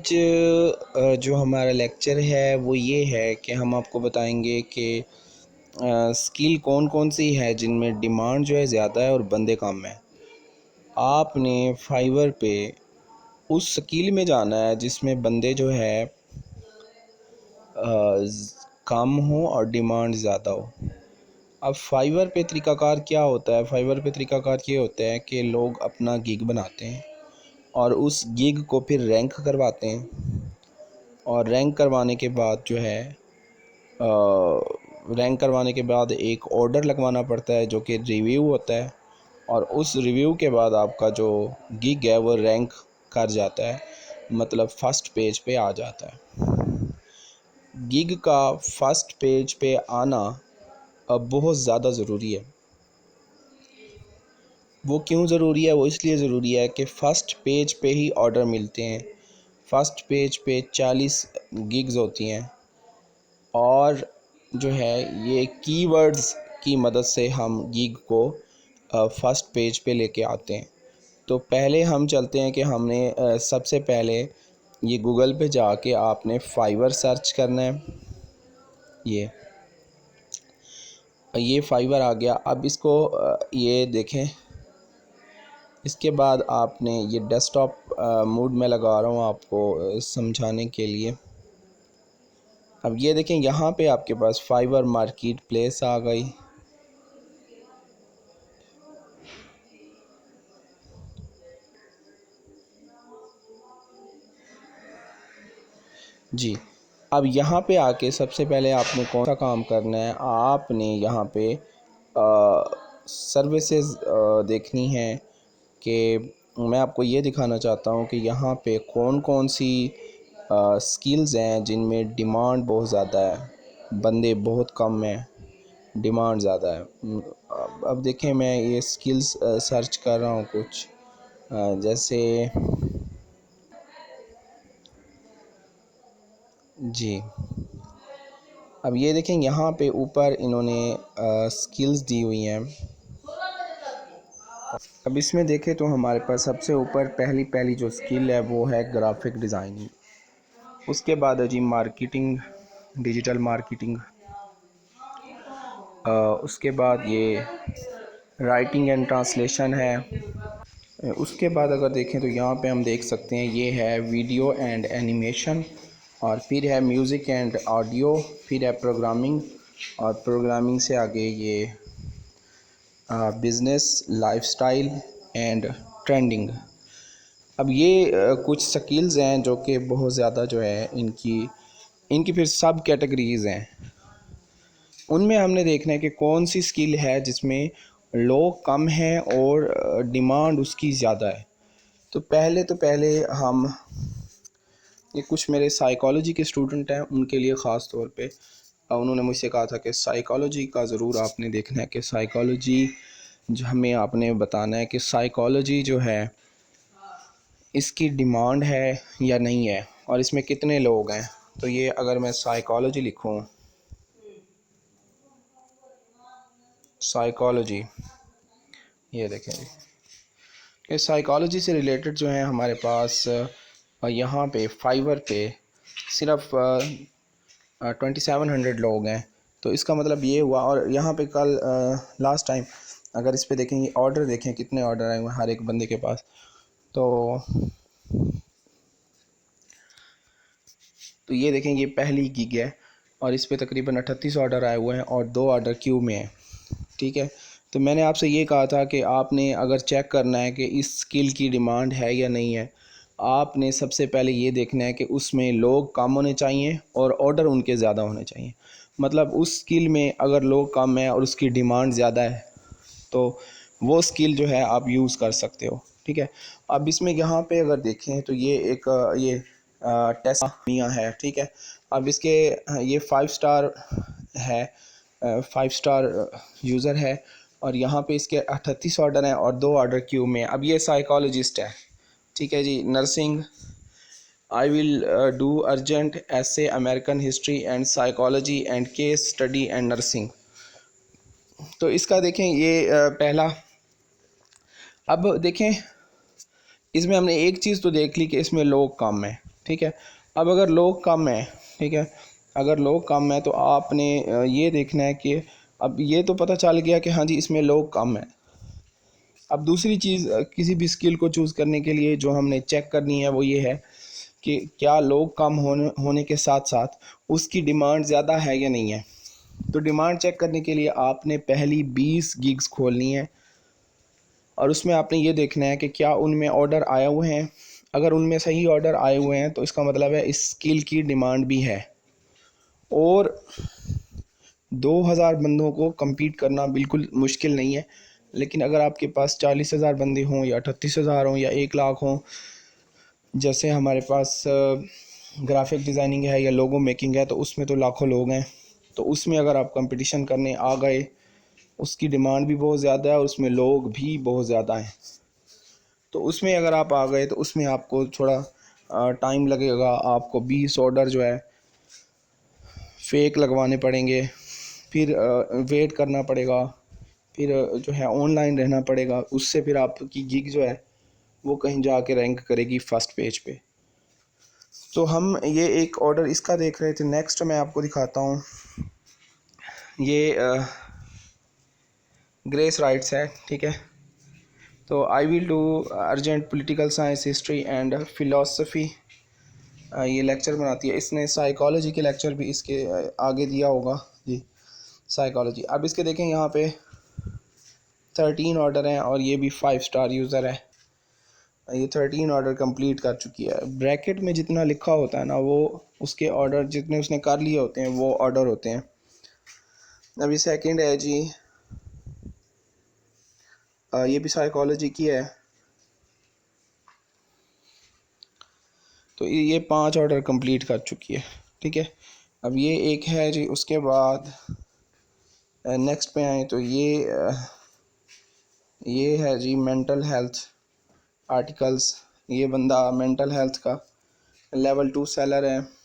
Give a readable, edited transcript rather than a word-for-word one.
जो हमारा लेक्चर है वो ये है कि हम आपको बताएंगे कि स्किल कौन कौन सी है जिनमें डिमांड जो है ज़्यादा है और बंदे कम हैं। आपने फाइवर पे उस स्किल में जाना है जिसमें बंदे जो है कम हो और डिमांड ज़्यादा हो। अब फाइवर पे तरीक़ाकार क्या होता है? फाइवर पे तरीक़ाकार ये होता है कि लोग अपना गिग बनाते हैं और उस गिग को फिर रैंक करवाते हैं और रैंक करवाने के बाद जो है रैंक करवाने के बाद एक ऑर्डर लगवाना पड़ता है जो कि रिव्यू होता है और उस रिव्यू के बाद आपका जो गिग है वो रैंक कर जाता है, मतलब फ़र्स्ट पेज पे आ जाता है। गिग का फ़र्स्ट पेज पे आना अब बहुत ज़्यादा ज़रूरी है। वो क्यों ज़रूरी है? वो इसलिए ज़रूरी है कि फ़र्स्ट पेज पे ही ऑर्डर मिलते हैं। फ़र्स्ट पेज पे 40 गिग्स होती हैं और जो है ये कीवर्ड्स की मदद से हम गिग को फ़र्स्ट पेज पे लेके आते हैं। तो पहले हम चलते हैं कि हमने सबसे पहले ये गूगल पे जाके आपने फाइवर सर्च करना है। ये फाइवर आ गया। अब इसको ये देखें। इसके बाद आपने ये डेस्कटॉप मोड में लगा रहा हूँ आपको समझाने के लिए। अब ये देखें, यहाँ पे आपके पास फाइवर मार्केट प्लेस आ गई। जी, अब यहाँ पे आके सबसे पहले आपने कौन सा काम करना है? आपने यहाँ पे सर्विसेज देखनी है कि मैं आपको ये दिखाना चाहता हूँ कि यहाँ पे कौन कौन सी स्किल्स हैं जिनमें डिमांड बहुत ज़्यादा है, बंदे बहुत कम हैं, डिमांड ज़्यादा है। अब देखें, मैं ये स्किल्स सर्च कर रहा हूँ कुछ जैसे जी। अब ये देखें, यहाँ पे ऊपर इन्होंने स्किल्स दी हुई हैं। अब इसमें देखें तो हमारे पास सबसे ऊपर पहली जो स्किल है वो है ग्राफिक डिज़ाइनिंग। उसके बाद है जी मार्केटिंग, डिजिटल मार्केटिंग। उसके बाद ये राइटिंग एंड ट्रांसलेशन है। उसके बाद अगर देखें तो यहाँ पे हम देख सकते हैं ये है वीडियो एंड एनिमेशन, और फिर है म्यूज़िक एंड ऑडियो, फिर है प्रोग्रामिंग, और प्रोग्रामिंग से आगे ये बिज़नेस, लाइफस्टाइल एंड ट्रेंडिंग। अब ये कुछ स्किल्स हैं जो कि बहुत ज़्यादा जो है इनकी फिर सब कैटेगरीज़ हैं। उनमें हमने देखना है कि कौन सी स्किल है जिसमें लोग कम हैं और डिमांड उसकी ज़्यादा है। तो पहले हम ये कुछ मेरे साइकोलॉजी के स्टूडेंट हैं उनके लिए ख़ास तौर पे उन्होंने मुझसे कहा था कि साइकोलॉजी का ज़रूर आपने देखना है कि साइकोलॉजी जो हमें आपने बताना है कि साइकोलॉजी जो है इसकी डिमांड है या नहीं है और इसमें कितने लोग हैं। तो ये अगर मैं साइकोलॉजी लिखूं, साइकोलॉजी, ये देखें जी, ये साइकोलॉजी से रिलेटेड जो है हमारे पास यहाँ पे फाइवर पे सिर्फ 2700 लोग हैं। तो इसका मतलब ये हुआ, और यहाँ पे कल लास्ट टाइम अगर इस पे देखेंगे ऑर्डर देखें कितने ऑर्डर आए हुए हर एक बंदे के पास। तो ये देखें, ये पहली गिग है और इस पे तकरीबन 38 ऑर्डर आए हुए हैं और 2 ऑर्डर क्यू में हैं। ठीक है, तो मैंने आपसे ये कहा था कि आपने अगर चेक करना है कि इस स्किल की डिमांड है या नहीं है, आपने सबसे पहले ये देखना है कि उसमें लोग कम होने चाहिए और ऑर्डर उनके ज़्यादा होने चाहिए। मतलब उस स्किल में अगर लोग कम हैं और उसकी डिमांड ज़्यादा है तो वो स्किल जो है आप यूज़ कर सकते हो। ठीक है, अब इसमें यहाँ पे अगर देखें तो ये एक ये टेस्टिया है। ठीक है, अब इसके ये 5 स्टार है, 5 स्टार यूज़र है और यहाँ पे इसके 38 ऑर्डर हैं और 2 ऑर्डर क्यू में। अब ये साइकोलॉजिस्ट है। ठीक है जी, nursing, I will do urgent ऐसे American history and psychology and case study and nursing. तो इसका देखें ये पहला। अब देखें, इसमें हमने एक चीज़ तो देख ली कि इसमें लोग कम हैं। ठीक है। अब अगर लोग कम हैं, ठीक है, अगर लोग कम हैं तो आपने ये देखना है कि अब ये तो पता चल गया कि हाँ जी इसमें लोग कम हैं। अब दूसरी चीज़ किसी भी स्किल को चूज़ करने के लिए जो हमने चेक करनी है वो ये है कि क्या लोग कम होने के साथ साथ उसकी डिमांड ज़्यादा है या नहीं है। तो डिमांड चेक करने के लिए आपने पहली 20 गिग्स खोलनी है और उसमें आपने ये देखना है कि क्या उनमें ऑर्डर आए हुए हैं। अगर उनमें सही ऑर्डर आए हुए हैं तो इसका मतलब है इस स्किल की डिमांड भी है। और 2000 बंदों को compete करना बिल्कुल मुश्किल नहीं है, लेकिन अगर आपके पास 40,000 बंदे हों या 38,000 हों या 1 लाख हों, जैसे हमारे पास ग्राफिक डिज़ाइनिंग है या लोगो मेकिंग है, तो उसमें तो लाखों लोग हैं। तो उसमें अगर आप कंपटीशन करने आ गए, उसकी डिमांड भी बहुत ज़्यादा है और उसमें लोग भी बहुत ज़्यादा हैं। तो उसमें अगर आप आ गए तो उसमें आपको थोड़ा टाइम लगेगा। आपको 20 ऑर्डर जो है फेक लगवाने पड़ेंगे, फिर वेट करना पड़ेगा, फिर जो है ऑनलाइन रहना पड़ेगा। उससे फिर आपकी गिग जो है वो कहीं जाके रैंक करेगी फर्स्ट पेज पे। तो हम ये एक ऑर्डर इसका देख रहे थे। नेक्स्ट मैं आपको दिखाता हूँ, ये ग्रेस राइट्स है, ठीक है। तो आई will do urgent political science, history and philosophy. ये लेक्चर बनाती है। इसने साइकोलॉजी के लेक्चर भी इसके आगे दिया होगा जी, साइकोलॉजी। अब इसके देखें यहाँ पे 13 ऑर्डर हैं और ये भी 5 स्टार यूज़र है। ये 13 ऑर्डर कंप्लीट कर चुकी है। ब्रैकेट में जितना लिखा होता है ना वो उसके ऑर्डर जितने उसने कर लिए होते हैं वो ऑर्डर होते हैं। अभी सेकंड है जी, ये भी साइकोलॉजी की है। तो ये 5 ऑर्डर कंप्लीट कर चुकी है, ठीक है। अब ये एक है जी। उसके बाद नेक्स्ट पे आए तो ये है जी मेंटल हेल्थ आर्टिकल्स। ये बंदा मेंटल हेल्थ का लेवल 2 सेलर है।